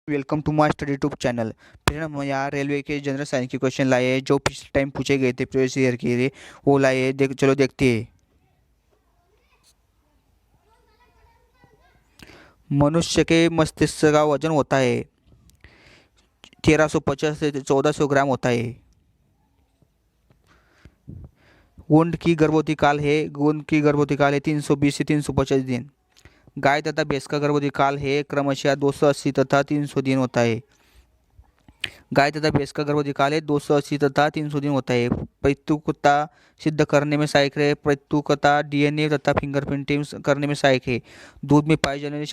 Welcome to my study tube channel. फिर हम यहाँ रेलवे के जनरल साइंस के क्वेश्चन लाए हैं जो पिछले टाइम पूछे गए थे प्रीवियस ईयर के लिए, वो लाए हैं। चलो देखते हैं। मनुष्य के मस्तिष्क का वजन होता है 1350 से 1400 ग्राम होता है। ऊंट की गर्भवती काल है 320 से 350 दिन। गाय तथा भैंस का गर्भवती काल है क्रमशः 280 तथा 300 दिन होता है। गाय तथा भैंस का गर्भवती काल है 280 तथा 300 दिन होता है। प्रैतुकता सिद्ध करने में सहायक है। प्रैतुकता डीएनए तथा फिंगरप्रिंटिंग करने में सहायक है। दूध में पाई जाने वाली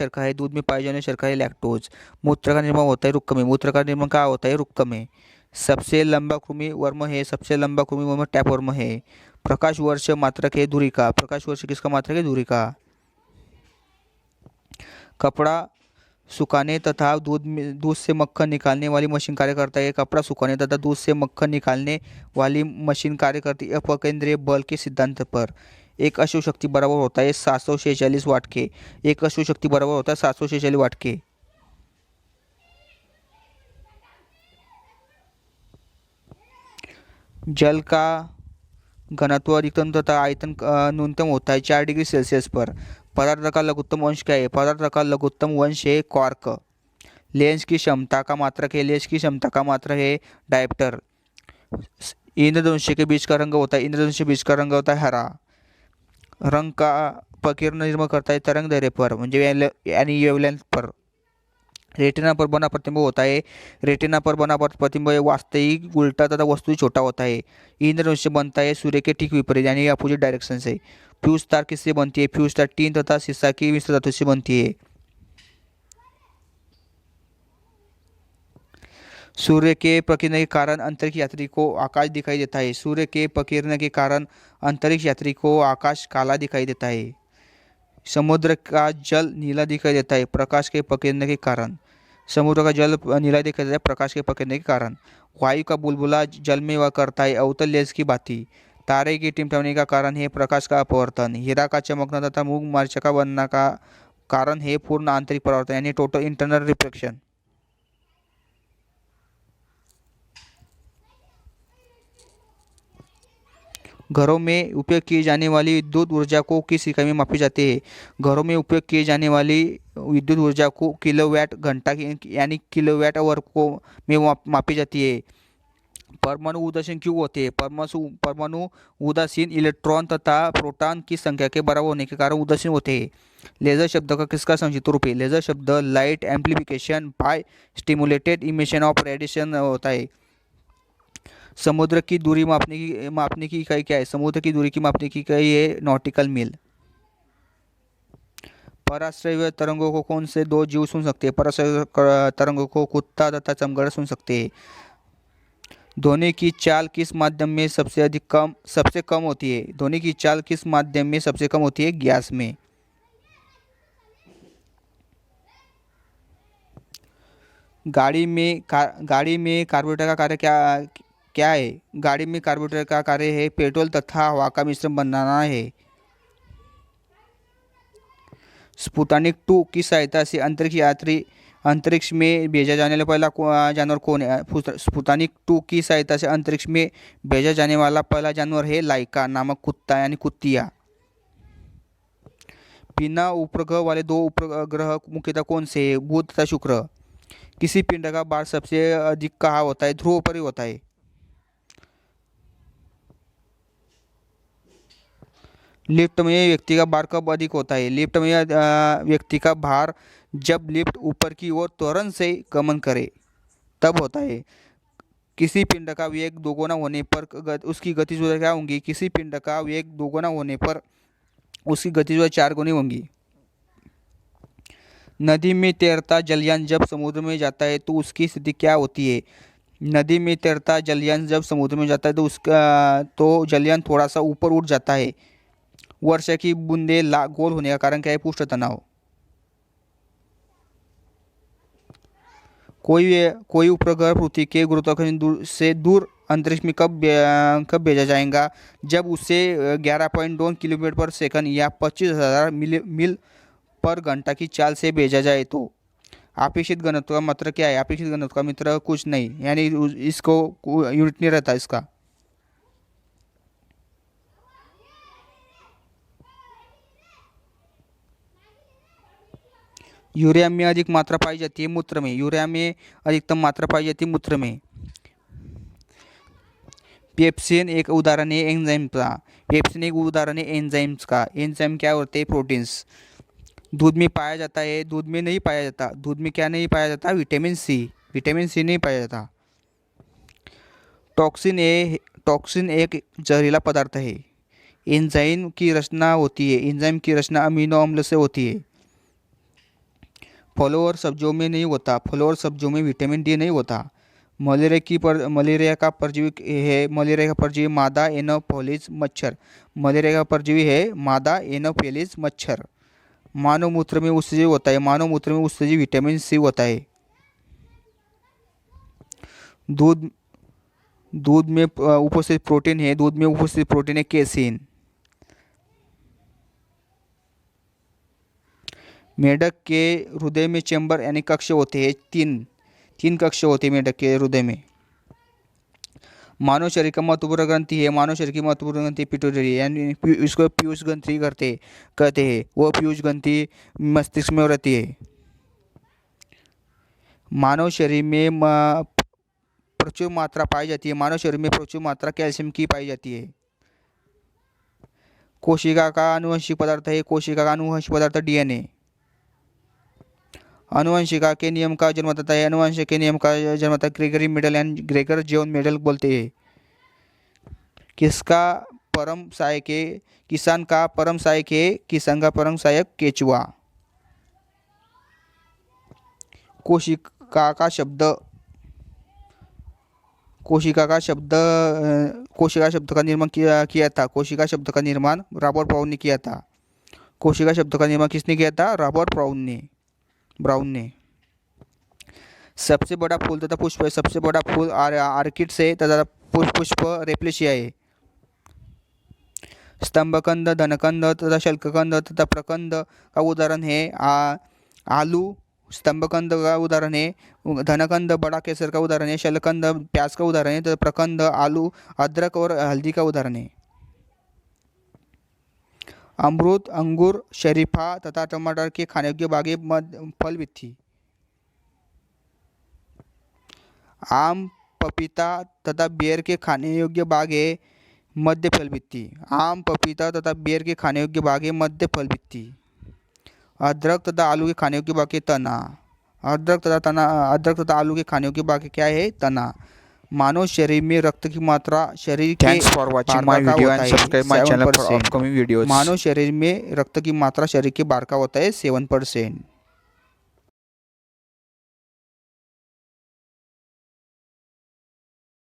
शर्करा है लैक्टोज। मूत्र का निर्माण होता है रुक्क में। मूत्र का निर्माण कहाँ होता है? रुक्क में। सबसे लंबा कृमि वर्म टैपवर्म है। प्रकाश वर्ष मात्रक है दूरी का। प्रकाश वर्ष किसका मात्रक है? दूरी का। कपड़ा सुखाने तथा दूध से मक्खन निकालने वाली मशीन कार्य करता है। कपड़ा सुखाने तथा दूध से मक्खन निकालने वाली मशीन कार्य करती है अपकेंद्रीय बल के सिद्धांत पर। एक अश्व शक्ति बराबर होता है 746 वाट के। एक अश्व शक्ति बराबर होता है 746 वाट के। जल का घनत्व अधिकतम तथा आयतन न्यूनतम होता है 4 डिग्री सेल्सियस पर। पदार्थ का लघुत्तम वंश क्या है? पदार्थ का लघुत्तम वंश है क्वार्क। लेंस की क्षमता का मात्रक है डायप्टर। इंद्रधनुष के बीच का रंग होता है हरा। रंग का प्रकीर्ण निर्भर करता है तरंग दैर्ध्य पर म्हणजे यानी वेवलेंथ पर। रेटिना पर बना प्रतिबिंब होता है। रेटिना पर बना प्रतिबिंब वास्तविक उल्टा तथा वस्तु छोटा होता है। इंद्रधनुष बनता है सूर्य के ठीक विपरीत यानी अपोजिट डायरेक्शन से। फ्यूज तार किससे बनती है? फ्यूज तार टीन तथा शीशा की मिश्र धातु से बनती है। सूर्य के प्रकीर्णन के कारण अंतरिक्ष यात्री को आकाश दिखाई देता है। सूर्य के प्रकीर्णन के कारण अंतरिक्ष यात्री को आकाश काला दिखाई देता है। समुद्र का जल नीला दिखाई देता है प्रकाश के प्रकीर्णन के कारण। समुद्र का जल नीला दिखाई देता है प्रकाश के प्रकीर्णन के कारण। वायु का बुलबुला जल में वह करता है अवतल लेंस की भांति। तारे की टिमटिमाने का कारण है प्रकाश का अपवर्तन। हीरा का चमकना तथा मूंग मरीचिका बनना का कारण है पूर्ण आंतरिक परावर्तन यानी टोटल इंटरनल रिफ्लेक्शन। घरों में उपयोग की जाने वाली विद्युत ऊर्जा को किस इकाई में मापी जाती है? घरों में उपयोग की जाने वाली विद्युत ऊर्जा को किलोवाट घंटा यानी किलोवाट आवर को में मापी जाती है। परमाणु उदासीन क्यों होते हैं? परमाणु उदासीन इलेक्ट्रॉन तथा प्रोटॉन की संख्या के बराबर होने के कारण उदासीन होते हैं। लेजर शब्द का किसका संक्षिप्त रूप है? लेजर शब्द light amplification by stimulated emission of radiation होता है। समुद्र की दूरी मापने की इकाई क्या है? समुद्र की दूरी की मापने की इकाई है नॉटिकल मील। पराश्रय तरंगों को कौन से दो जीव सुन सकते हैं? पराश्रय तरंगों को कुत्ता तथा चमगादड़ सुन सकते हैं। ध्वनि की चाल किस माध्यम में सबसे कम होती है? ध्वनि की चाल किस माध्यम में सबसे कम होती है? गैस में। गाड़ी में कार्बोरेटर का कार्य क्या है? गाड़ी में कार्बोरेटर का कार्य है पेट्रोल तथा हवा का मिश्रण बनाना है। स्पुतनिक 2 की सहायता से अंतरिक्ष में भेजा जाने वाला पहला जानवर कौन है? स्पुतनिक 2 की सहायता से अंतरिक्ष में भेजा जाने वाला पहला जानवर है लाइका नामक कुत्ता यानी कुत्तिया। बिना उपग्रह वाले 2 उपग्रह मुख्यतः कौन से है? बुध तथा शुक्र। किसी पिंड का भार सबसे अधिक कहाँ होता है? ध्रुव पर ही होता है। लिफ्ट में व्यक्ति का भार कब अधिक होता है? लिफ्ट में व्यक्ति का भार जब लिफ्ट ऊपर की ओर त्वरण से गमन करे तब होता है। किसी पिंड का वेग दोगुना होने पर उसकी गतिज क्या होंगी? किसी पिंड का वेग दोगुना होने पर उसकी गतिज 4 गुनी होंगी। नदी में तैरता जलयान जब समुद्र में जाता है तो उसकी स्थिति क्या होती है? नदी में तैरता जलयान जब समुद्र में जाता है तो जलयान थोड़ा सा ऊपर उठ जाता है। वर्षा की बूंदे गोल होने का कारण क्या है? पृष्ठ तनाव। कोई उपग्रह पृथ्वी के गुरुत्वाकर्षण से दूर अंतरिक्ष में कब भेजा जाएगा? जब उसे 11.2 किलोमीटर पर सेकंड या 25,000 मील पर घंटा की चाल से भेजा जाए तो। अपेक्षित घनत्व का मात्रा क्या है? अपेक्षित घनत्व का मित्र कुछ नहीं, यानी इसको यूनिट नहीं रहता इसका। यूरिया में अधिक मात्रा पाई जाती है मूत्र में। यूरिया में अधिकतम मात्रा पाई जाती है मूत्र में। पेप्सिन एक उदाहरण है एंजाइम का। पेप्सिन एक उदाहरण है एंजाइम्स का। एंजाइम क्या होते हैं? प्रोटीन्स। दूध में पाया जाता है, दूध में नहीं पाया जाता। दूध में क्या नहीं पाया जाता? Vitamin C. विटामिन सी नहीं पाया जाता। टॉक्सिन एक जहरीला पदार्थ है। एंजाइम की रचना होती है, एंजाइम की रचना अमीनो अम्ल से होती है। फलों और सब्जियों में नहीं होता। फलों और सब्जियों में विटामिन डी नहीं होता। मलेरिया का परजीवी है, मलेरिया का परजीवी मादा एनोफिलीज मच्छर। मलेरिया का परजीवी है मादा एनोफिलीज मच्छर। मानव मूत्र में उत्सर्जित होता है। मानव मूत्र में उत्सर्जित विटामिन सी होता है। दूध में उपस्थित प्रोटीन है। दूध में उपस्थित प्रोटीन है केसीन। मेढक के हृदय में चेंबर यानी कक्ष होते हैं। तीन कक्ष होते हैं मेढक के हृदय में। मानव शरीर का महत्वपूर्ण ग्रंथि है। मानव शरीर की महत्वपूर्ण ग्रंथि पिट्यूटरी यानी इसको पीयूष ग्रंथि कहते हैं। वो पीयूष ग्रंथि मस्तिष्क में रहती है। मानव शरीर में प्रचुर मात्रा पाई जाती है। मानव शरीर में प्रचुर मात्रा कैल्शियम की पाई जाती है। कोशिका का आनुवंशिक पदार्थ है। कोशिका का आनुवंशिक पदार्थ डीएनए। अनुवंशिका के नियम का जन्मदाता है। अनुवंशिक के नियम का जन्मदाता Gregory Mendel and Gregor John Mendel बोलते हैं। किसान का परम सहायक है। किसान का परम सहायक केचुआ। कोशिका का शब्द का निर्माण किया था। कोशिका शब्द का निर्माण रॉबर्ट ब्राउन ने किया था। कोशिका शब्द का निर्माण किसने किया था? रॉबर्ट ब्राउन ने। सबसे बड़ा फूल तथा पुष्प है। सबसे बड़ा फूल आर्किड्स है तथा पुष्प रेप्लेशिया है। स्तंभकंद, धनकंद तथा शल्ककंद तथा प्रकंद का उदाहरण है आलू। स्तंभकंद का उदाहरण है धनकंद, बड़ा केसर का उदाहरण है। शल्ककंद प्याज का उदाहरण है तथा प्रकंद आलू, अदरक और हल्दी का उदाहरण है। अमरूद, अंगूर, शरीफा तथा टमाटर के खाने योग्य बागें फल वृद्धि। आम, पपीता तथा बेर के खाने योग्य बागें मध्य फल वृद्धि। आम, पपीता तथा बेर के खाने योग्य बागें मध्य फल वृद्धि। अदरक तथा आलू के खाने योग्य बागें तना। अदरक तथा आलू के खाने योग्य बागें क्या है? तना। मानव शरीर में रक्त की मात्रा शरीर के Thanks for watching my video and subscribe my channel for upcoming videos. मानव शरीर में रक्त की मात्रा शरीर के बाहर का होता है 7%।